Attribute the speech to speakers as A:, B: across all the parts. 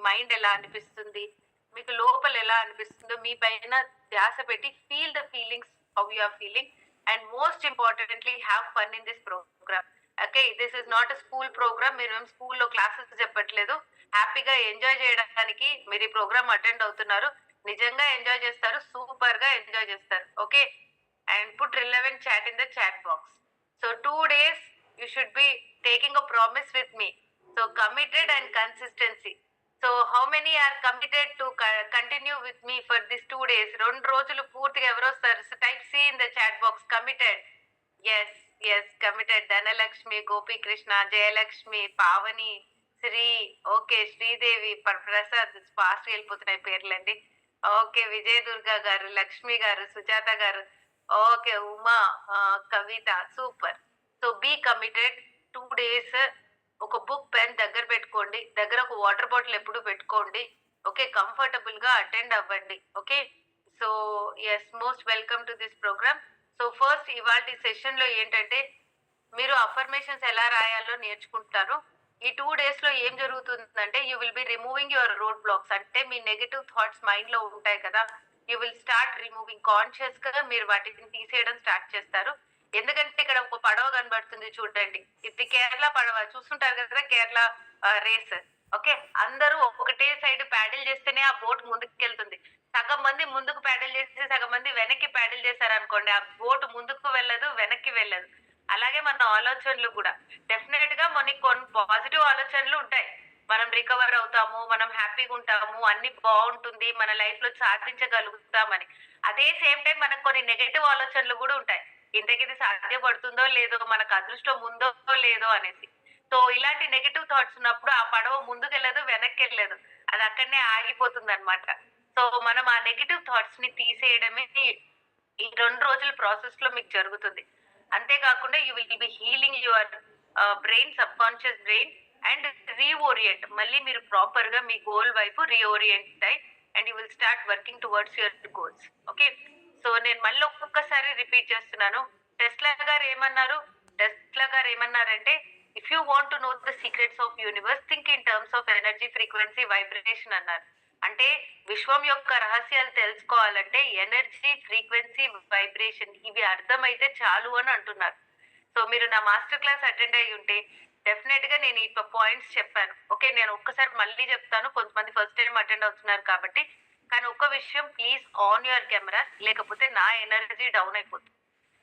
A: Mind ఎలా అనిపిస్తుంది, మీకు లోపల ఎలా అనిపిస్తుందో మీ పైన ధ్యాస పెట్టి feel the feelings how you are feeling. And most importantly have fun in this programme. Okay, this is not a school programme. మీరు ఏం స్కూల్లో క్లాసెస్ చెప్పట్లేదు. హ్యాపీగా ఎంజాయ్ చేయడానికి మీరు ఈ ప్రోగ్రామ్ అటెండ్ అవుతున్నారు. నిజంగా ఎంజాయ్ చేస్తారు, సూపర్ గా ఎంజాయ్ చేస్తారు. Okay, and put relevant chat in the chat box. So 2 days you should be taking a promise with me. So committed and consistency. So how many are committed to continue with me for these 2 days? 2 రోజులు పూర్తిగా ఎవరు వస్తారు? So type C in the chat box. Committed. Yes, yes, committed. Dhanalakshmi, Gopikrishna, Jayalakshmi, Pavani, Sri, okay, Sridevi, Prasad, fast వెళ్ళిపోతున్నాయి పేర్లండి. Okay, విజయ దుర్గా గారు, Lakshmi garu, Sujatha garu, okay, Uma, Kavitha, super. So be committed. 2 days ఒక book pen దగ్గర పెట్టుకోండి, దగ్గర ఒక వాటర్ బాటిల్ ఎప్పుడు పెట్టుకోండి. ఓకే, కంఫర్టబుల్ గా అటెండ్ అవ్వండి. Okay, so yes, most welcome to this programme. So first ఇవాళ సెషన్ లో ఏంటంటే మీరు అఫర్మేషన్స్ ఎలా రాయాలో నేర్చుకుంటారు. ఈ 2 days లో ఏం జరుగుతుందంటే you will be removing your road blocks. అంటే మీ నెగటివ్ థాట్స్ మైండ్ లో ఉంటాయి కదా, you will start removing. Conscious గా మీరు వాటిని తీసేయడం స్టార్ట్ చేస్తారు. ఎందుకంటే ఇక్కడ ఒక పడవ కనబడుతుంది చూడండి, ఇది కేరళ పడవ చూస్తుంటారు కదా, కేరళ రేస్. ఓకే, అందరూ ఒకటే సైడ్ ప్యాడిల్ చేస్తేనే ఆ బోట్ ముందుకు వెళ్తుంది. సగం మంది ముందుకు ప్యాడిల్ చేసి సగం మంది వెనక్కి ప్యాడిల్ చేశారు అనుకోండి, ఆ బోట్ ముందుకు వెళ్ళదు, వెనక్కి వెళ్ళదు. అలాగే మన ఆలోచనలు కూడా డెఫినెట్ గా మనకి కొన్ని పాజిటివ్ ఆలోచనలు ఉంటాయి. మనం రికవర్ అవుతాము, మనం హ్యాపీగా ఉంటాము, అన్ని బాగుంటుంది, మన లైఫ్ లో సాధించగలుగుతామని. అదే సేమ్ టైం మనకు కొన్ని నెగటివ్ ఆలోచనలు కూడా ఉంటాయి. ఇంతకి ఇది సాధ్యపడుతుందో లేదో, మనకు అదృష్టం ఉందో లేదో అనేసి. సో ఇలాంటి నెగటివ్ థాట్స్ ఉన్నప్పుడు ఆ పడవ ముందుకు వెళ్ళదు, వెనక్కి వెళ్ళదు, అది అక్కడనే ఆగిపోతుంది అనమాట. సో మనం ఆ నెగటివ్ థాట్స్ ని తీసేయడమే ఈ 2 రోజుల ప్రాసెస్ లో మీకు జరుగుతుంది. అంతేకాకుండా you will be healing your brain, sub conscious brain, and reorient. మళ్ళీ మీరు ప్రాపర్ గా మీ గోల్ వైపు రీఓరియంట్ అయ్యి and you will start working towards your goals. Okay, so నేను మళ్ళీ ఒక్కొక్కసారి రిపీట్ చేస్తున్నాను. టెస్లా గారు ఏమన్నారంటే if you want to know the secrets of universe think in terms of energy, frequency, vibration అన్నారు. అంటే విశ్వం యొక్క రహస్యాలు తెలుసుకోవాలంటే ఎనర్జీ, ఫ్రీక్వెన్సీ, వైబ్రేషన్ ఇవి అర్థమైతే చాలు అని అంటున్నారు. సో మీరు నా మాస్టర్ క్లాస్ అటెండ్ అయ్యి ఉంటే డెఫినెట్ గా నేను ఈ పాయింట్స్ చెప్పాను. ఓకే, నేను ఒక్కసారి మళ్ళీ చెప్తాను, కొంతమంది ఫస్ట్ టైం అటెండ్ అవుతున్నారు కాబట్టి. కానీ ఒక్క విషయం, ప్లీజ్ ఆన్ యువర్ కెమెరా, లేకపోతే నా ఎనర్జీ డౌన్ అయిపోతుంది.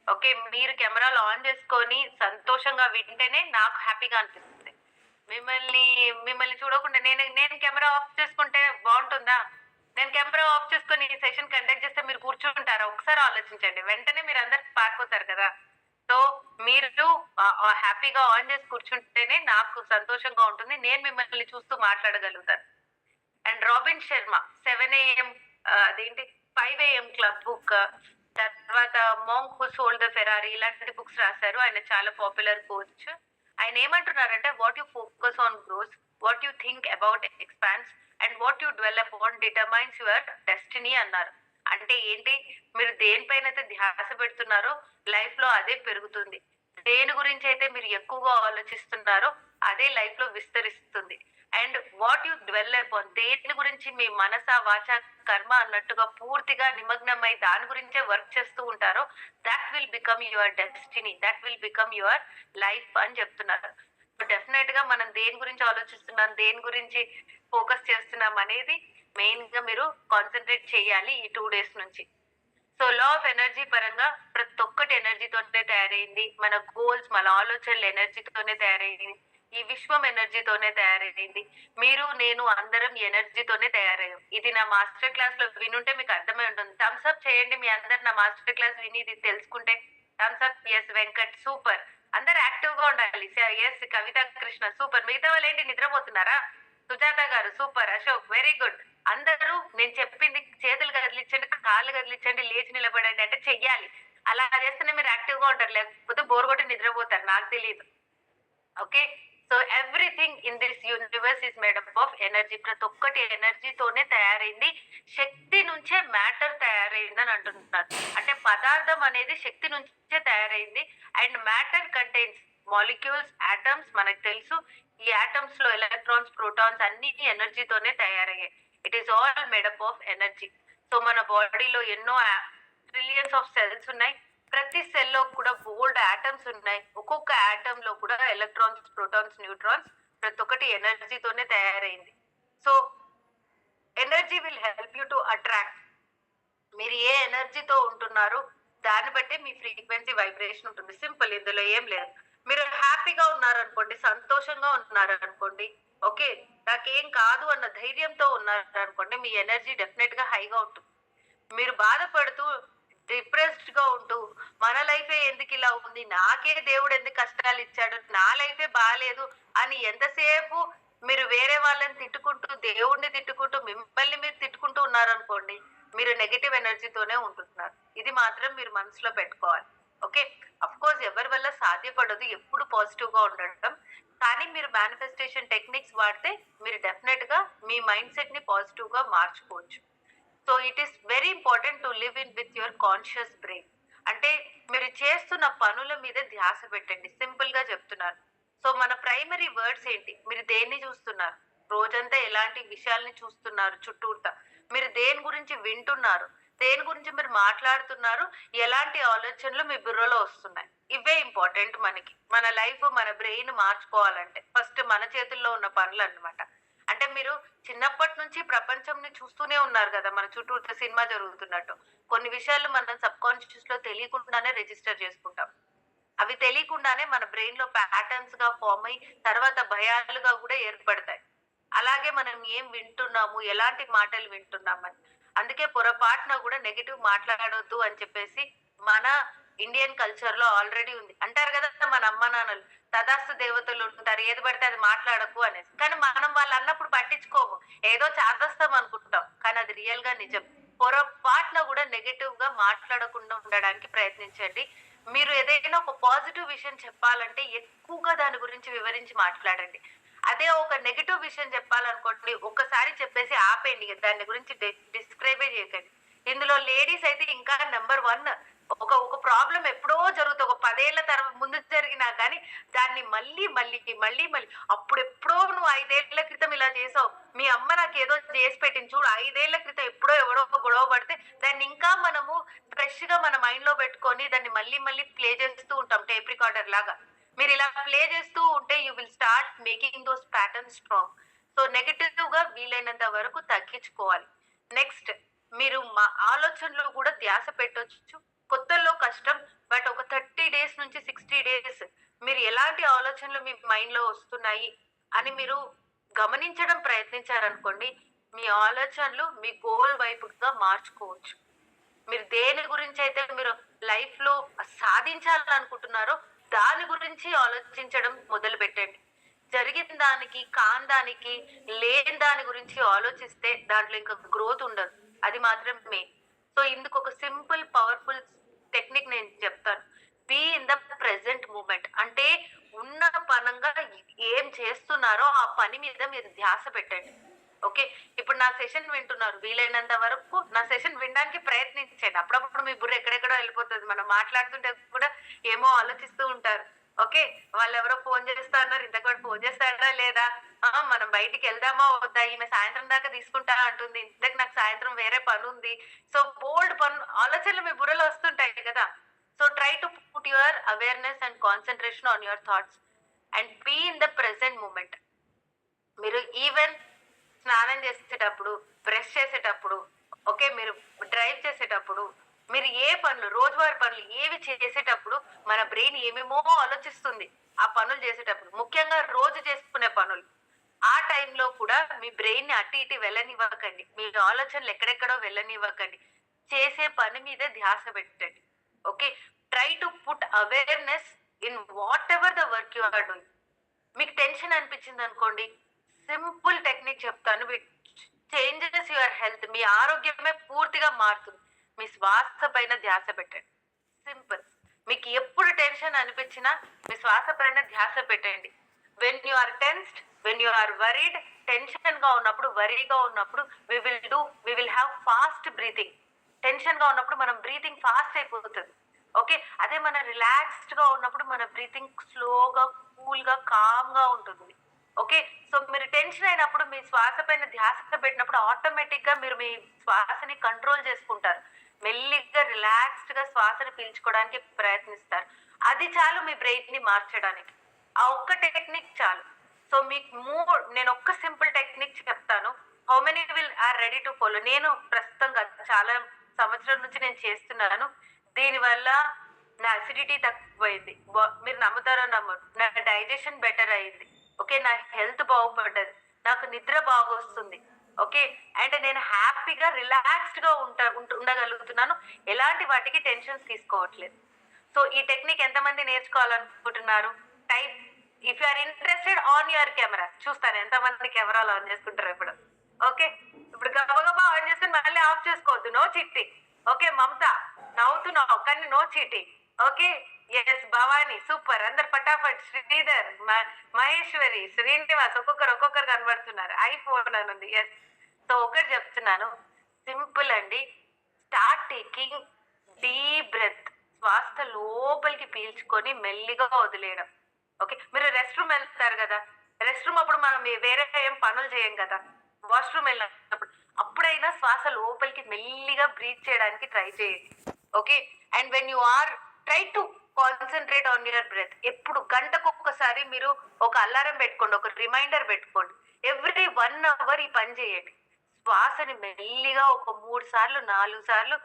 A: ఓకే, మీరు కెమెరాలు ఆన్ చేసుకొని సంతోషంగా వింటేనే నాకు హ్యాపీగా అనిపిస్తుంది. మిమ్మల్ని చూడకుండా నేను కెమెరా ఆఫ్ చేసుకుంటే బాగుంటుందా? నేను కెమెరా ఆఫ్ చేసుకొని ఈ సెషన్ కండక్ట్ చేస్తే మీరు కూర్చుంటారా? ఒకసారి ఆలోచించండి, వెంటనే మీరు అందరు పారిపోతారు కదా. సో మీరు హ్యాపీగా ఆన్ చేసి కూర్చుంటేనే నాకు సంతోషంగా ఉంటుంది, నేను మిమ్మల్ని చూస్తూ మాట్లాడగలుగుతాను. అండ్ రాబిన్ శర్మ 7 AM అదేంటి 5 AM క్లబ్ బుక్, తర్వాత monk who sold the Ferrari, ఇలాంటి బుక్స్ రాశారు. ఆయన చాలా పాపులర్ కోచ్. ఆయన ఏమంటున్నారంటే what you focus on gross, what you think about expanse, and what you dwell upon determines your destiny అన్నారు. అంటే ఏంటి, మీరు దేనిపైన అయితే ధ్యాస పెడుతున్నారో లైఫ్ లో అదే పెరుగుతుంది. దేని గురించి అయితే మీరు ఎక్కువగా ఆలోచిస్తున్నారో అదే లైఫ్ లో విస్తరిస్తుంది. And what you dwell upon, దేని గురించి మీ మనస, వాచ, కర్మ అన్నట్టుగా పూర్తిగా నిమగ్నమై దాని గురించే వర్క్ చేస్తూ ఉంటారో that will become your destiny, that will become your life అని చెప్తున్నారు. డెఫినెట్ గా మనం దేని గురించి ఆలోచిస్తున్నాం, దేని గురించి ఫోకస్ చేస్తున్నాం అనేది మెయిన్ గా మీరు కాన్సన్ట్రేట్ చేయాలి ఈ 2 days నుంచి. సో లా ఆఫ్ ఎనర్జీ పరంగా ప్రతి ఒక్కటి ఎనర్జీతోనే తయారైంది. మన గోల్స్, మన ఆలోచనలు ఎనర్జీతోనే తయారైంది. ఈ విశ్వం ఎనర్జీతోనే తయారైంది. మీరు, నేను అందరం ఎనర్జీతోనే తయారయ్యాం. ఇది నా మాస్టర్ క్లాస్ లో వినుంటే మీకు అర్థమై ఉంటుంది. థమ్స్ అప్ చేయండి మీ అందరు నా మాస్టర్ క్లాస్ విని ఇది తెలుసుకుంటే. Thumbs up. Yes Venkat, super. అందరు యాక్టివ్ గా ఉండాలి. Yes Kavitha Krishna, super. మిగతా వాళ్ళు ఏంటి నిద్రపోతున్నారా? సుజాత గారు, సూపర్. Ashok, very good. అందరూ నేను చెప్పింది చేతులు కదిలించండి, కాళ్ళు కదిలించండి, లేచి నిలబడండి అంటే చెయ్యాలి. అలా చేస్తేనే మీరు యాక్టివ్ గా ఉంటారు, లేకపోతే బోర్ కొట్టి నిద్రపోతారు, నాకు తెలియదు. Okay, so everything in this universe is made up of energy. ప్రతి ఒక్కటి ఎనర్జీతోనే తయారైంది. శక్తి నుంచే మ్యాటర్ తయారైంది అని అంటున్నారు. అంటే పదార్థం అనేది శక్తి నుంచే తయారైంది. And matter contains molecules, atoms మనకు తెలుసు. ఈ ఆటమ్స్ లో ఎలక్ట్రాన్స్, ప్రోటాన్స్ అన్ని ఎనర్జీతోనే తయారయ్యాయి. It is all made up of energy. So మన బాడీలో ఎన్నో ట్రిలియన్స్ ఆఫ్ సెల్స్ ఉన్నాయి. ప్రతి సెల్ లో కూడా బోల్డ్ ఆటమ్స్ ఉన్నాయి. ఒక్కొక్క ఆటమ్ లో కూడా ఎలక్ట్రాన్స్, ప్రోటాన్స్, న్యూట్రాన్స్ ప్రతి ఒక్కటి ఎనర్జీతోనే తయారైంది. So energy will help you to attract. మీరు ఏ ఎనర్జీతో ఉంటున్నారో దాన్ని బట్టే మీ ఫ్రీక్వెన్సీ వైబ్రేషన్ ఉంటుంది. సింపుల్, ఇందులో ఏం లేదు. మీరు హ్యాపీగా ఉన్నారనుకోండి, సంతోషంగా ఉన్నారనుకోండి, ఓకే, నాకేం కాదు అన్న ధైర్యంతో ఉన్నారనుకోండి, మీ ఎనర్జీ డెఫినెట్ గా హైగా ఉంటుంది. మీరు బాధపడుతూ డిప్రెస్డ్ గా ఉంటూ మన లైఫే ఎందుకు ఇలా ఉంది, నాకే దేవుడు ఎందుకు కష్టాలు ఇచ్చాడు, నా లైఫే బాగాలేదు అని ఎంతసేపు మీరు వేరే వాళ్ళని తిట్టుకుంటూ, దేవుణ్ణి తిట్టుకుంటూ, మిమ్మల్ని మీరు తిట్టుకుంటూ ఉన్నారనుకోండి, మీరు నెగటివ్ ఎనర్జీతోనే ఉంటున్నారు. ఇది మాత్రం మీరు మనసులో పెట్టుకోవాలి. ఓకే, అఫ్ కోర్స్ ఎవరి వల్ల సాధ్యపడదు ఎప్పుడు పాజిటివ్ గా ఉండడం. కానీ మీరు మేనిఫెస్టేషన్ టెక్నిక్స్ వాడితే మీరు డెఫినెట్ గా మీ మైండ్ సెట్ ని పాజిటివ్ గా మార్చుకోవచ్చు. So it is very important to live in with your conscious brain. అంటే మీరు చేస్తున్న పనుల మీద ధ్యాస పెట్టండి. సింపుల్ గా చెప్తున్నారు. సో మన ప్రైమరీ వర్డ్స్ ఏంటి, మీరు దేన్ని చూస్తున్నారు, రోజంతా ఎలాంటి విషయాల్ని చూస్తున్నారు చుట్టూతా, మీరు దేని గురించి వింటున్నారు, దేని గురించి మీరు మాట్లాడుతున్నారు, ఎలాంటి ఆలోచనలు మీ బుర్రలో వస్తున్నాయి, ఇవే ఇంపార్టెంట్. మనకి మన లైఫ్, మన బ్రెయిన్ మార్చుకోవాలంటే ఫస్ట్ మన చేతుల్లో ఉన్న పనులు అన్నమాట. అంటే మీరు చిన్నప్పటి నుంచి ప్రపంచంని చూస్తూనే ఉన్నారు కదా, మన చుట్టూ సినిమా జరుగుతున్నట్టు. కొన్ని విషయాలు మనం సబ్ కాన్షియస్ లో తెలియకుండానే రిజిస్టర్ చేసుకుంటాం. అవి తెలియకుండానే మన బ్రెయిన్ లో ప్యాటర్న్స్ గా ఫామ్ అయ్యి తర్వాత భయాలుగా కూడా ఏర్పడతాయి. అలాగే మనం ఏం వింటున్నాము, ఎలాంటి మాటలు వింటున్నామని. అందుకే పొరపాటున కూడా నెగిటివ్ మాట్లాడొద్దు అని చెప్పేసి మన ఇండియన్ కల్చర్ లో ఆల్రెడీ ఉంది. అంటారు కదా మన అమ్మ నాన్నలు, తదాస్తు దేవతలు ఉంటారు, ఏది పడితే అది మాట్లాడకు అనేసి. కానీ మనం వాళ్ళు అన్నప్పుడు పట్టించుకోము, ఏదో చాదస్తాం అనుకుంటాం, కానీ అది రియల్ గా నిజం. పొరపాటున కూడా నెగటివ్ గా మాట్లాడకుండా ఉండడానికి ప్రయత్నించండి. మీరు ఏదైనా ఒక పాజిటివ్ విషయం చెప్పాలంటే ఎక్కువగా దాని గురించి వివరించి మాట్లాడండి. అదే ఒక నెగటివ్ విషయం చెప్పాలనుకోండి, ఒక్కసారి చెప్పేసి ఆపేయండి, దాని గురించి డిస్క్రైబే చేయకండి. ఇందులో లేడీస్ అయితే ఇంకా నెంబర్ వన్. ఒక ఒక ప్రాబ్లం ఎప్పుడో జరుగుతుంది, ఒక 10 ఏళ్ల తర్వాత ముందు జరిగినా కానీ దాన్ని మళ్ళీ మళ్ళీ మళ్ళీ మళ్ళీ అప్పుడెప్పుడో నువ్వు 5 ఏళ్ల క్రితం ఇలా చేసావు, మీ అమ్మ నాకు ఏదో చేసి పెట్టింది చూడు, 5 ఏళ్ల క్రితం ఎప్పుడో ఎవడో గొడవ పడితే దాన్ని ఇంకా మనము ఫ్రెష్ గా మన మైండ్ లో పెట్టుకొని దాన్ని మళ్ళీ మళ్ళీ ప్లే చేస్తూ ఉంటాం టేప్ రికార్డర్ లాగా. మీరు ఇలా ప్లే చేస్తూ ఉంటే you will start making those pattern strong. So negative గా వీలైనంత వరకు తగ్గించుకోవాలి. నెక్స్ట్, మీరు మా ఆలోచనలు కూడా ధ్యాస పెట్టొచ్చు. కొత్తలో కష్టం, బట్ ఒక 30 డేస్ నుంచి 60 డేస్ మీరు ఎలాంటి ఆలోచనలు మీ మైండ్ లో వస్తున్నాయి అని మీరు గమనించడం ప్రయత్నించారనుకోండి, మీ ఆలోచనలు మీ గోల్ వైపుగా మార్చుకోవచ్చు. మీరు దేని గురించి అయితే మీరు లైఫ్ లో సాధించాలనుకుంటున్నారో దాని గురించి ఆలోచించడం మొదలు పెట్టండి. జరిగిన దానికి, కాని దానికి, లేని దాని గురించి ఆలోచిస్తే దాంట్లో ఇంకా గ్రోత్ ఉండదు. అది మాత్రం మెయిన్. సో ఇందుకు ఒక సింపుల్ పవర్ఫుల్ టెక్నిక్ నేను చెప్తాను. Be in the present moment. అంటే ఉన్న పనంగా ఏం చేస్తున్నారో ఆ పని మీద మీరు ధ్యాస పెట్టండి. ఓకే, ఇప్పుడు నా సెషన్ వింటున్నారు, వీలైనంత వరకు నా సెషన్ వినడానికి ప్రయత్నించండి. అప్పుడప్పుడు మీ బుర్ర ఎక్కడెక్కడో వెళ్ళిపోతుంది, మనం మాట్లాడుతుంటే కూడా ఏమో ఆలోచిస్తూ ఉంటారు. ఓకే, వాళ్ళు ఎవరో ఫోన్ చేస్తా అన్నారు, ఇంతకు ఫోన్ చేస్తారా లేదా, మనం బయటికి వెళ్దామా వద్దా, ఈమె సాయంత్రం దాకా తీసుకుంటా అంటుంది, ఇంతకు నాకు సాయంత్రం వేరే పని ఉంది. సో బోల్డ్ పను ఆలోచనలు మీ బుర్రలో వస్తుంటాయి కదా. So try to put your awareness and concentration on your thoughts and be in the present moment. మీరు ఈవెన్ స్నానం చేసేటప్పుడు, బ్రష్ చేసేటప్పుడు, ఓకే, మీరు డ్రైవ్ చేసేటప్పుడు, మీరు ఏ పనులు, రోజువారి పనులు ఏవి చేసేటప్పుడు మన బ్రెయిన్ ఏమేమో ఆలోచిస్తుంది. ఆ పనులు చేసేటప్పుడు, ముఖ్యంగా రోజు చేసుకునే పనులు, ఆ టైంలో కూడా మీ బ్రెయిన్ ని అటు ఇటు వెళ్ళనివ్వకండి, మీ ఆలోచనలు ఎక్కడెక్కడో వెళ్ళనివ్వకండి. చేసే పని మీద ధ్యాస పెట్టండి. Okay, try to put awareness in whatever the work you are doing. మీకు టెన్షన్ అనిపించింది అనుకోండి, సింపుల్ టెక్నిక్ చెప్తాను, చేంజెస్ యువర్ హెల్త్. మీ ఆరోగ్యమే పూర్తిగా మారుతుంది. మీ శ్వాస పైన ధ్యాస పెట్టండి. సింపుల్. మీకు ఎప్పుడు టెన్షన్ అనిపించినా మీ శ్వాస పైన ధ్యాస పెట్టండి. When you are tensed, when you are worried, tension గా ఉన్నప్పుడు, వరీగా ఉన్నప్పుడు we will have fast breathing. Tension గా ఉన్నప్పుడు మనం బ్రీతింగ్ ఫాస్ట్ అయిపోతుంది. ఓకే, అదే మన రిలాక్స్డ్ గా ఉన్నప్పుడు మన బ్రీతింగ్ స్లోగా, కూల్ గా, కామ్ గా ఉంటుంది. ఓకే. సో మీరు టెన్షన్ అయినప్పుడు మీ శ్వాస పైన ధ్యాస పెట్టినప్పుడు ఆటోమేటిక్‌గా మీరు మీ శ్వాసని కంట్రోల్ చేసుకుంటారు. మెల్లిగా రిలాక్స్డ్‌గా శ్వాసను పీల్చుకోవడానికి ప్రయత్నిస్తారు. అది చాలు మీ బ్రెయిన్‌ని మార్చడానికి. ఆ ఒక్క టెక్నిక్ చాలు. సో మీకు నేనొక్క సింపుల్ టెక్నిక్ చెప్తాను. How many are ready to follow. నేను ప్రస్తుతం కాదు, చాలా సంవత్సరం నుంచి నేను చేస్తున్నాను. దీనివల్ల నా అసిడిటీ తగ్గిపోయింది. మీరు నమ్ముతారో నమ్మరు. నా డైజెషన్ బెటర్ అయింది. ఓకే. నా హెల్త్ బాగుపడ్డది. నాకు నిద్ర బాగొస్తుంది. ఓకే. అండ్ నేను హ్యాపీగా రిలాక్స్డ్‌గా ఉండగలుగుతున్నాను. ఎలాంటి వాటికి టెన్షన్స్ తీసుకోవట్లేదు. సో ఈ టెక్నిక్ ఎంతమంది నేర్చుకోవాలనుకుంటున్నారు? Type if you are interested on your camera. చూస్తాను ఎంతమంది కెమెరాలు ఆన్ చేసుకుంటారో ఇప్పుడు. ఓకే. ఇప్పుడు గబగబా ఆన్ చేసుకొని మళ్ళీ ఆఫ్ చేసుకోవద్దు. No cheating. ఓకే. మమత నవ్వుతున్నావు కానీ no cheating. Okay. Yes. Bhavani super. అందరు ఫటాఫట్. శ్రీధర్, మహేశ్వరి, శ్రీనివాస్ ఒక్కొక్కరు కనబడుతున్నారు. ఐఫోన్ అని ఉంది. యెస్. సో ఒకటి చెప్తున్నాను. సింపుల్ అండి. Start taking deep breath. శ్వాస లోపలికి పీల్చుకొని మెల్లిగా వదిలేయడం. ఓకే. మీరు రెస్ట్ రూమ్ వెళ్తారు కదా! రెస్ట్ రూమ్ అప్పుడు మనం వేరే ఏం పనులు చేయం కదా! వాష్‌రూమ్ వెళ్ళినప్పుడు. అప్పుడైనా శ్వాస లోపలికి మెల్లిగా బ్రీత్ చేయడానికి ట్రై చేయండి. Okay. And when you are try to concentrate on your breath. ఎప్పుడు గంటకొక్కసారి మీరు ఒక అలారం పెట్టుకోండి. ఒక రిమైండర్ పెట్టుకోండి. ఎవ్రీ 1 అవర్ ఈ పని చేయండి. శ్వాసని మెల్లిగా ఒక 3 సార్లు, 4 సార్లు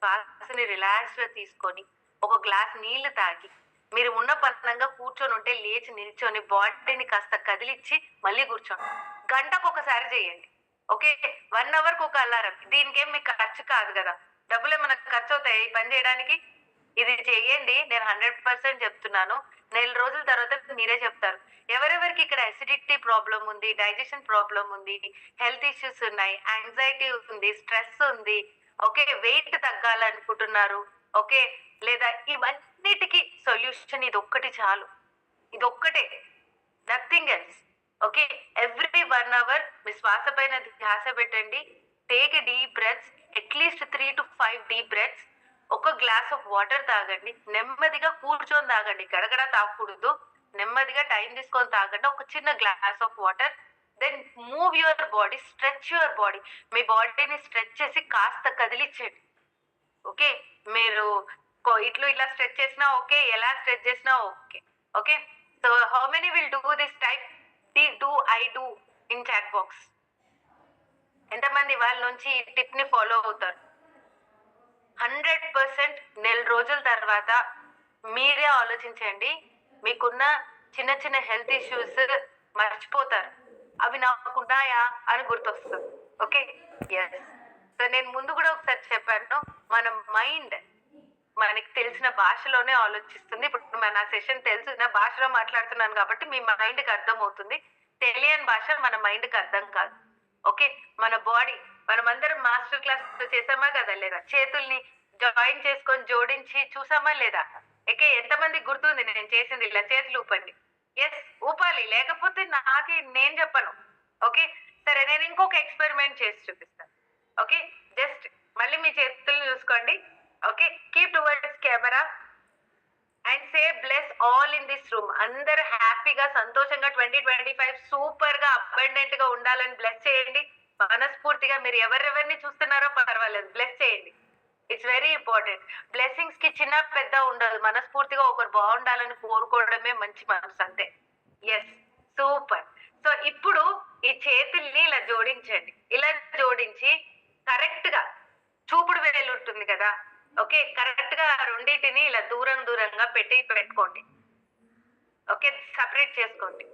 A: శ్వాసని రిలాక్స్‌గా తీసుకొని, ఒక గ్లాస్ నీళ్లు తాగి, మీరు ఉన్న పనంగా కూర్చొనుంటే లేచి నిల్చొని బాడీని కాస్త కదిలిచ్చి మళ్ళీ కూర్చోండి. గంటకొకసారి చేయండి. ఓకే. 1 అవర్‌కి ఒక అలారం. దీనికేం మీకు ఖర్చు కాదు గదా! డబ్బులేమన్నా ఖర్చవుతాయా ఈ పని జేయడానికి? ఇది చెయ్యండి. నేను 100% చెప్తున్నాను. నెల రోజుల తర్వాత మీరే చెప్తారు. ఎవరెవరికి ఇక్కడ అసిడిటీ ప్రాబ్లమ్ ఉంది, డైజెషన్ ప్రాబ్లమ్ ఉంది, హెల్త్ ఇష్యూస్ ఉన్నాయి, యాంగ్జైటీ ఉంది, స్ట్రెస్ ఉంది, ఓకే. వెయిట్ తగ్గాలనుకుంటున్నారు, ఓకే. లేదా ఇవన్నిటికి సొల్యూషన్ ఇదొక్కటి చాలు. ఇదొక్కటే. Nothing else. Okay. Every 1 hour మీ శ్వాస పైన ధ్యాస పెట్టండి. Take a deep breaths. At least 3-5 deep breaths. ఒక గ్లాస్ ఆఫ్ వాటర్ తాగండి. నెమ్మదిగా కూర్చొని తాగండి. గడగడ తాగకూడదు. నెమ్మదిగా టైం తీసుకొని తాగండి. ఒక చిన్న glass of water. Then move your body. Stretch your body. మీ బాడీని స్ట్రెచ్ చేసి కాస్త కదిలించండి. ఓకే. మీరు ఇట్లు ఇట్లా స్ట్రెచ్ చేసినా ఓకే. ఎలా స్ట్రెచ్ చేసినా okay. Okay. So how many will do this type? I do in chat box. ఎంతమంది వాళ్ళ నుంచి ఈ టిప్ ని ఫాలో అవుతారు? 100% నెల రోజుల తర్వాత మీరే ఆలోచించండి. మీకున్న చిన్న చిన్న హెల్త్ ఇష్యూస్ మర్చిపోతారు. అవి నాకున్నాయా అని గుర్తొస్తుంది. ఓకే. యెస్. సో నేను ముందు కూడా ఒకసారి చెప్పాను. మన మైండ్ మనకి తెలిసిన భాషలోనే ఆలోచిస్తుంది. ఇప్పుడు నా సెషన్ తెలుసు. నా భాషలో మాట్లాడుతున్నాను కాబట్టి మీ మైండ్‌కి అర్థమవుతుంది. తెలియని భాష మన మైండ్‌కి అర్థం కాదు. ఓకే. మన బాడీ మనమందరం మాస్టర్ క్లాస్‌లో చేసామా కదా! లేదా? చేతుల్ని జాయిన్ చేసుకొని జోడించి చూసామా లేదా? ఓకే. ఎంతమందికి గుర్తుంది నేను చేసింది ఇలా చేతులు ఊపండి. యెస్. ఊపాలి. లేకపోతే నేను చెప్పను. ఓకే. సరే నేను ఇంకొక ఎక్స్‌పెరిమెంట్ చేసి చూపిస్తాను. ఓకే. జస్ట్ మళ్ళీ మీ చేతుల్ని చూసుకోండి. Okay. Keep towards camera and say bless all in this room. అందరూ హ్యాపీగా సంతోషంగా 2025 సూపర్ గా అబండెంట్ గా ఉండాలని బ్లెస్ చేయండి. మనస్ఫూర్తిగా మీరు ఎవరెవరిని చూస్తున్నారో పర్వాలేదు. బ్లెస్ చేయండి. It's very important. బ్లెస్సింగ్స్ కి చిన్న పెద్ద ఉండదు. మనస్ఫూర్తిగా ఒకరు బాగుండాలని కోరుకోవడమే మంచి మనసు అంతే. ఎస్. సూపర్. సో ఇప్పుడు ఈ చేతుల్ని ఇలా జోడించండి. ఇలా జోడించి కరెక్ట్ గా చూపుడు వేలు ఉంటుంది కదా! ఓకే. కరెక్ట్ గా రెండిటిని ఇలా దూరంగా పెట్టుకోండి. ఓకే. సెపరేట్ చేసుకోండి.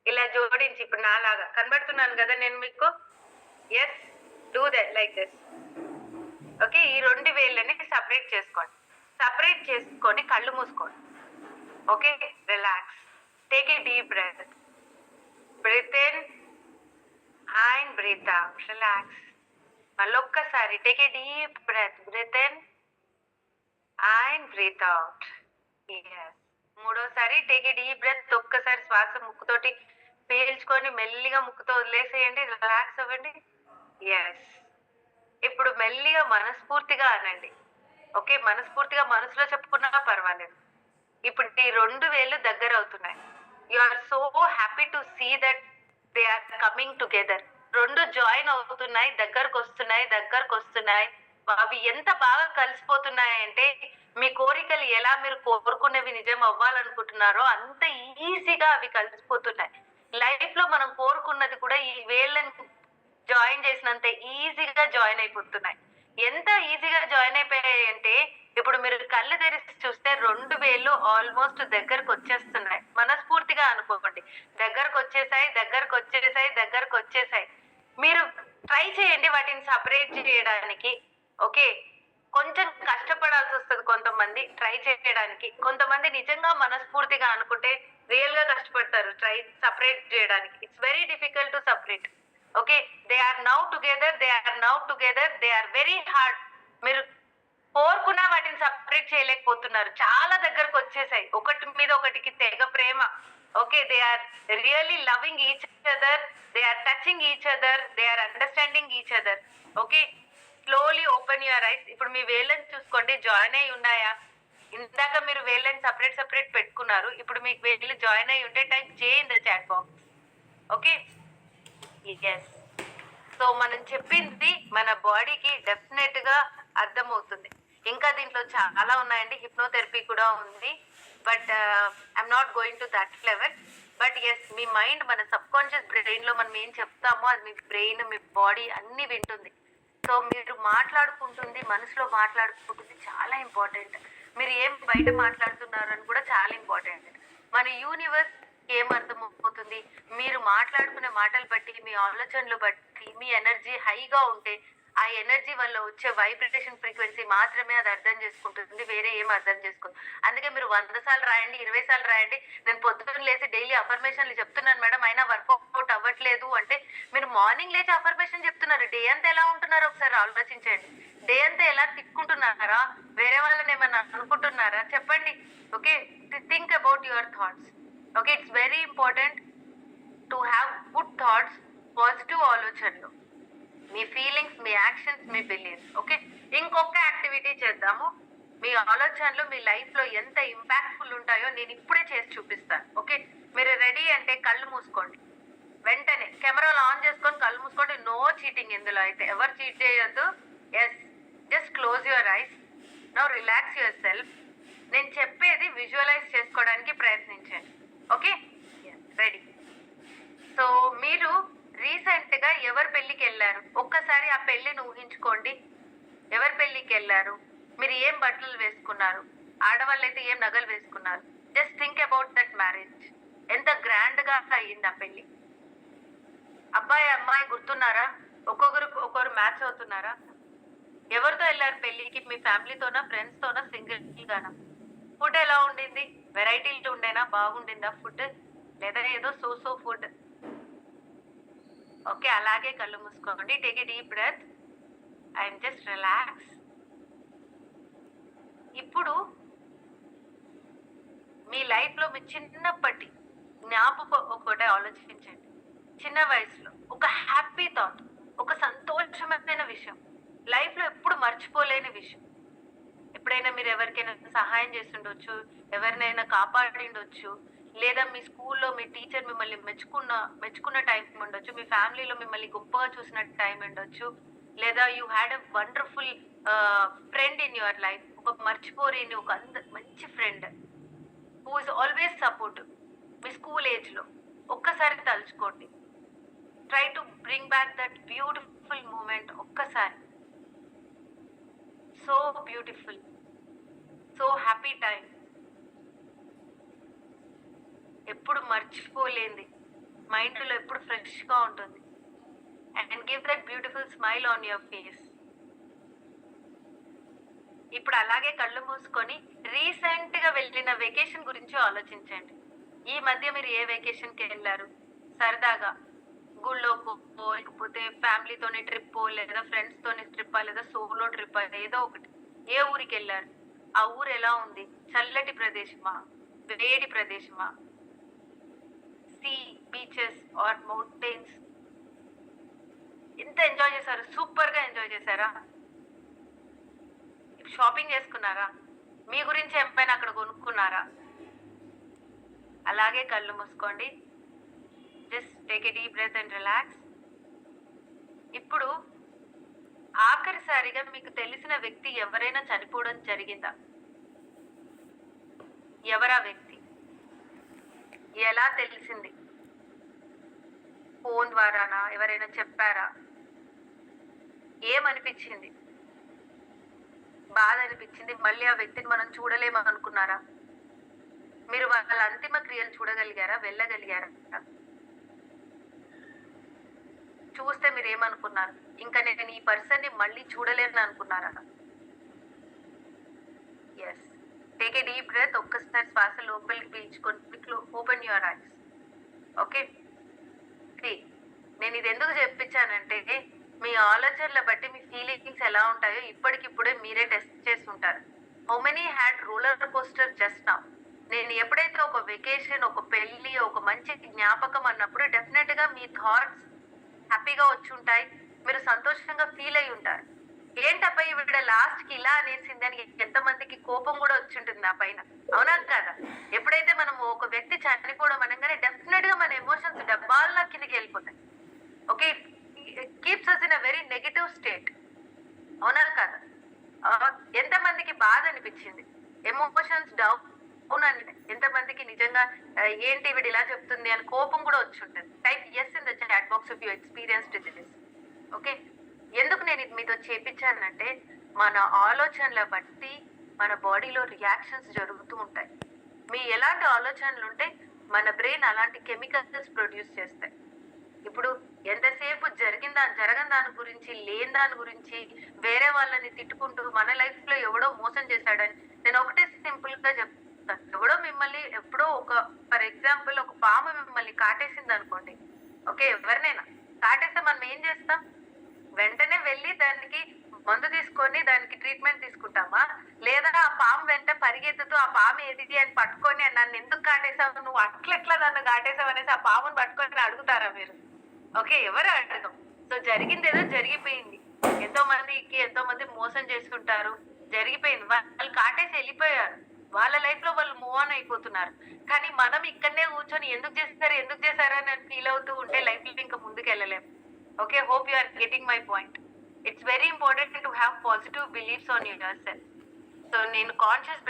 A: ఇలా జోడించి ఇప్పుడు నాలాగా కనబడుతున్నాను కదా నేను మీకు? Yes. Do that like this. Okay. ఈ 2 వేళ్ళని సెపరేట్ చేసుకోండి. సెపరేట్ చేసుకొని కళ్ళు మూసుకోండి. Okay. Relax. Take a deep breath. Breathe in and breathe out. Relax. మళ్ళొక్కసారి take a deep breath. Breathe in and breathe out. Yes. మూడోసారి టేక్ ఎ డీప్ బ్రెత్. ఒక్కసారి శ్వాస ముక్కుతోటి పీల్చుకొని మెల్లిగా ముక్కుతో వదిలేసేయండి. రిలాక్స్ అవ్వండి. యెస్. ఇప్పుడు మెల్లిగా మనస్ఫూర్తిగా అనండి. ఓకే. మనస్ఫూర్తిగా మనసులో చెప్పుకున్నా పర్వాలేదు. ఇప్పుడు ఈ 2 వేళ్ళు దగ్గరవుతున్నాయి. ఈ you are so happy to see that they are coming together. రెండు జాయిన్ అవుతున్నాయి, దగ్గరకు వస్తున్నాయి. అవి ఎంత బాగా కలిసిపోతున్నాయంటే మీ కోరికలు ఎలా మీరు కోరుకునేవి నిజం అవ్వాలనుకుంటున్నారో అంత ఈజీగా అవి కలిసిపోతున్నాయి. లైఫ్ లో మనం కోరుకున్నది కూడా ఈ వేళ్ళని జాయిన్ చేసినంత ఈజీగా జాయిన్ అయిపోతున్నాయి. ఎంత ఈజీగా జాయిన్ అయిపోయాయి అంటే ఇప్పుడు మీరు కళ్ళు తెరిచి చూస్తే 2 వేళ్ళు ఆల్మోస్ట్ దగ్గరకు వచ్చేస్తున్నాయి. మనస్ఫూర్తిగా అనుకోకండి, దగ్గరకు వచ్చేసాయి. మీరు ట్రై చేయండి వాటిని సపరేట్ చేయడానికి. ఓకే, కొంచెం కష్టపడాల్సి వస్తుంది కొంతమంది ట్రై చేయడానికి. కొంతమంది నిజంగా మనస్ఫూర్తిగా అనుకుంటే రియల్ గా కష్టపడతారు ట్రై సపరేట్ చేయడానికి. It's very difficult to separate. Okay, they are now together, they are very hard. మీరు కోరుకున్నా వాటిని సపరేట్ చేయలేకపోతున్నారు, చాలా దగ్గరకు వచ్చేసాయి. ఒకటి మీద ఒకటికి తెగ ప్రేమ. Okay, they are really loving each other, they are touching each other, they are understanding each other. Okay, slowly open your eyes. ఇప్పుడు మీ వేళ్ళని చూసుకోండి, జాయిన్ అయి ఉన్నాయా? ఇందాక మీరు వేళ్ళని సపరేట్ పెట్టుకున్నారు, ఇప్పుడు మీకు వేళ్ళు జాయిన్ అయి ఉంటే type J in the chat box. Okay, yes. So మనం చెప్పింది మన బాడీకి డెఫినెట్ గా అర్థమవుతుంది. ఇంకా దీంట్లో చాలా ఉన్నాయండి, హిప్నోథెరపీ కూడా ఉంది. But I'm not going to that level. But yes, మీ మైండ్ మన సబ్ కాన్షియస్ బ్రెయిన్ లో మనం ఏం చెప్తామో అది మీ బ్రెయిన్ మీ బాడీ అన్ని వింటుంది. సో మీరు మాట్లాడుకుంటుంది, మనసులో మాట్లాడుకుంటుంది, చాలా ఇంపార్టెంట్. మీరు ఏం బయట మాట్లాడుతున్నారు అని కూడా చాలా ఇంపార్టెంట్. మన యూనివర్స్ ఏం అర్థమవుతుంది, మీరు మాట్లాడుకునే మాటలు బట్టి, మీ ఆలోచనలు బట్టి మీ ఎనర్జీ హైగా ఉంటే ఆ ఎనర్జీ వల్ల వచ్చే వైబ్రేషన్ ఫ్రీక్వెన్సీ మాత్రమే అది అర్థం చేసుకుంటుంది, వేరే ఏం అర్థం చేసుకోదు. అందుకే మీరు 100 సార్లు రాయండి, 20 సార్లు రాయండి. నేను పొద్దున్న లేచి డైలీ అఫర్మేషన్లు చెప్తున్నాను మేడం, అయినా వర్కౌట్ అవ్వట్లేదు అంటే, మీరు మార్నింగ్ లేచి అఫర్మేషన్ చెప్తున్నారు, డే అంతా ఎలా ఉంటున్నారో ఒకసారి ఆలోచించండి. డే అంతా ఎలా తిక్కుంటున్నారా, వేరే వాళ్ళని ఏమన్నా అనుకుంటున్నారా చెప్పండి. Okay, think about your thoughts. Okay, it's very important to have good thoughts, positive ఆలోచనలు, మీ ఫీలింగ్స్, మీ యాక్షన్స్, మీ బిలీఫ్స్. ఓకే, ఇంకొక యాక్టివిటీ చేద్దాము. మీ ఆలోచనలు మీ లైఫ్ లో ఎంత ఇంపాక్ట్ఫుల్ ఉంటాయో నేను ఇప్పుడే చేసి చూపిస్తాను. ఓకే, మీరు రెడీ అంటే కళ్ళు మూసుకోండి, వెంటనే కెమెరాలు ఆన్ చేసుకొని కళ్ళు మూసుకోండి. నో చీటింగ్, ఇందులో అయితే ఎవరు చీట్ చేయొద్దు. Yes, just close your eyes. Now relax yourself. నేను చెప్పేది విజువలైజ్ చేసుకోవడానికి ప్రయత్నించండి. Okay, ready. సో మీరు రీసెంట్ గా ఎవరి పెళ్లికి వెళ్ళారు, ఒక్కసారి ఆ పెళ్లిని ఊహించుకోండి. ఎవరి పెళ్లికి వెళ్ళారు, మీరు ఏం బట్టలు వేసుకున్నారు, ఆడవాళ్ళు అయితే ఏం నగలు వేసుకున్నారు. Just think about that marriage. ఎంత గ్రాండ్ గా అయ్యింది ఆ పెళ్లి. అబ్బాయి అమ్మాయి గుర్తున్నారా, ఒక్కొక్కరు మ్యాచ్ అవుతున్నారా? ఎవరితో వెళ్ళారు పెళ్లికి, మీ ఫ్యామిలీతోనా, ఫ్రెండ్స్ తోనా, సింగిల్ గానా? ఫుడ్ ఎలా ఉండింది, వెరైటీలు ఉండేనా, బాగుండిందా ఫుడ్, లేదా ఏదో సో ఫుడ్? ఓకే, అలాగే కళ్ళు మూసుకోండి. Take a deep breath and just relax. ఇప్పుడు మీ లైఫ్ లో మీ చిన్నప్పటి జ్ఞాపకం ఒకటే ఆలోచించండి. చిన్న వయసులో ఒక హ్యాపీ థాట్, ఒక సంతోషమైన విషయం, లైఫ్ లో ఎప్పుడు మర్చిపోలేని విషయం. ఎప్పుడైనా మీరు ఎవరికైనా సహాయం చేసి ఉండొచ్చు, ఎవరినైనా కాపాడిండొచ్చు, లేదా మీ స్కూల్లో మీ టీచర్ మిమ్మల్ని మెచ్చుకున్న టైం ఉండొచ్చు, మీ ఫ్యామిలీలో మిమ్మల్ని గొప్పగా చూసిన టైం ఉండొచ్చు, లేదా you had a wonderful friend in your life. ఒక మర్చిపోలేని ఒక మంచి friend who is always supportive. మీ స్కూల్ ఏజ్ లో ఒక్కసారి తలుచుకోండి. Try to bring back that beautiful moment ఒక్కసారి. So beautiful, so happy time, ఎప్పుడు మర్చిపోలేంది, మైండ్లో ఎప్పుడు ఫ్రెష్గా ఉంటుంది. And give that beautiful smile on your face. ఇప్పుడు అలాగే కళ్ళు మూసుకొని రీసెంట్గా వెళ్ళిన వెకేషన్ గురించి ఆలోచించండి. ఈ మధ్య మీరు ఏ వెకేషన్కి వెళ్ళారు? సరదాగా గుళ్ళోకో, లేకపోతే ఫ్యామిలీతోని ట్రిప్, లేదా ఫ్రెండ్స్తోని ట్రిప్పా, లేదా సోలో ట్రిప్, ఏదో ఒకటి. ఏ ఊరికి వెళ్ళారు? ఆ ఊరు ఎలా ఉంది? చల్లటి ప్రదేశమా, వేడి ప్రదేశమా, సీ, బీచెస్ ఆర్ మౌంటైన్స్? ఎంత ఎంజాయ్ చేశారు? సూపర్ గా ఎంజాయ్ చేశారా? షాపింగ్ చేసుకున్నారా? మీ గురించి ఏమైనా అక్కడ కొనుక్కున్నారా? అలాగే కళ్ళు మూసుకోండి. Just take a deep breath and relax. ఇప్పుడు ఆఖరిసారిగా మీకు తెలిసిన వ్యక్తి ఎవరైనా చనిపోవడం జరిగిందా? ఎవరా వ్యక్తి? ఎలా తెలిసింది? ఫోన్ ద్వారానా? ఎవరైనా చెప్పారా? ఏమనిపించింది? బాధ అనిపించింది. మళ్ళీ ఆ వ్యక్తిని మనం చూడలేము అనుకున్నారా? మీరు వాళ్ళ అంతిమ క్రియలు చూడగలిగారా? వెళ్ళగలిగారా? చూస్తే మీరేమనుకున్నారు? ఇంకా నేను ఈ పర్సన్‌ని మళ్ళీ చూడలేను అనుకున్నారా? Yes. Take a deep breath. ఒక్కసారి శ్వాస లోపలికి పీల్చుకొని ఓపెన్ యువర్ ఐస్. ఓకే. నేను ఇది ఎందుకు చెప్పించానంటే మీ ఆలోచనల బట్టి మీ ఫీలింగ్స్ ఎలా ఉంటాయో ఇప్పటికిప్పుడే మీరే టెస్ట్ చేస్తుంటారు. How many had roller coaster just now? నేను ఎప్పుడైతే ఒక వెకేషన్, ఒక పెళ్లి, ఒక మంచి జ్ఞాపకం అన్నప్పుడు డెఫినెట్ గా మీ థాట్స్ హ్యాపీగా వచ్చి ఉంటాయి. మీరు సంతోషంగా ఫీల్ అయి ఉంటారు. ఏంటబ్బా ఈవిడ లాస్ట్ కి ఇలా అనేసింది అని ఎంతమందికి కోపం కూడా వచ్చి ఉంటుంది నా పైన. అవునా కాదా? ఎప్పుడైతే మనం ఒక వ్యక్తి చనిపోవడం అనగానే డెఫినెట్ గా మన ఎమోషన్స్ డబ్బాల్లా కిందకి వెళ్ళిపోతాయి. Okay. Keeps us in a very negative state. అవునా కాదా? ఎంతమందికి బాధ అనిపించింది? ఎమోషన్స్ డౌన్ అని ఎంతమందికి నిజంగా ఏంటి ఈవిడ ఇలా చెప్తుంది అని కోపం కూడా వచ్చి ఉంటుంది. Type yes in the chat box if you experienced this. Okay. ఎందుకు నేను ఇది మీతో చేపించానంటే మన ఆలోచనల బట్టి మన బాడీలో రియాక్షన్స్ జరుగుతూ ఉంటాయి. మీ ఎలాంటి ఆలోచనలు ఉంటే మన బ్రెయిన్ అలాంటి కెమికల్స్ ప్రొడ్యూస్ చేస్తాయి. ఇప్పుడు ఎంతసేపు జరగని దాని గురించి, లేని దాని గురించి, వేరే వాళ్ళని తిట్టుకుంటూ మన లైఫ్ లో ఎవడో మోసం చేశాడని నేను ఒకటే సింపుల్ గా చెప్తాను. ఎవడో మిమ్మల్ని ఎప్పుడో ఫర్ ఎగ్జాంపుల్ ఒక పాము మిమ్మల్ని కాటేసింది అనుకోండి. ఓకే. ఎవరినైనా కాటేస్తే మనం ఏం చేస్తాం? వెంటనే వెళ్ళి దానికి మందు తీసుకొని దానికి ట్రీట్మెంట్ తీసుకుంటామా? లేదా ఆ పాము వెంట పరిగెత్తుతూ ఆ పాము ఏది అని పట్టుకొని నన్ను ఎందుకు కాటేసావు, నువ్వు అట్లెట్లా నన్ను కాటేసావు అనేసి ఆ పాముని పట్టుకొని అడుగుతారా మీరు? ఓకే. ఎవరు అడగం. సో జరిగింది ఏదో జరిగిపోయింది. ఎంతో మంది మోసం చేసుకుంటారు. జరిగిపోయింది. వాళ్ళు కాటేసి వెళ్ళిపోయారు. వాళ్ళ లైఫ్ లో వాళ్ళు మూవ్ ఆన్ అయిపోతున్నారు. కానీ మనం ఇక్కడనే కూర్చొని ఎందుకు చేశారు అని ఫీల్ అవుతూ ఉంటే లైఫ్ లో ఇంకా ముందుకు వెళ్ళలేము. Okay, hope you are getting my point. It's very important to have positive beliefs on yourself. So, నేను కాన్షియస్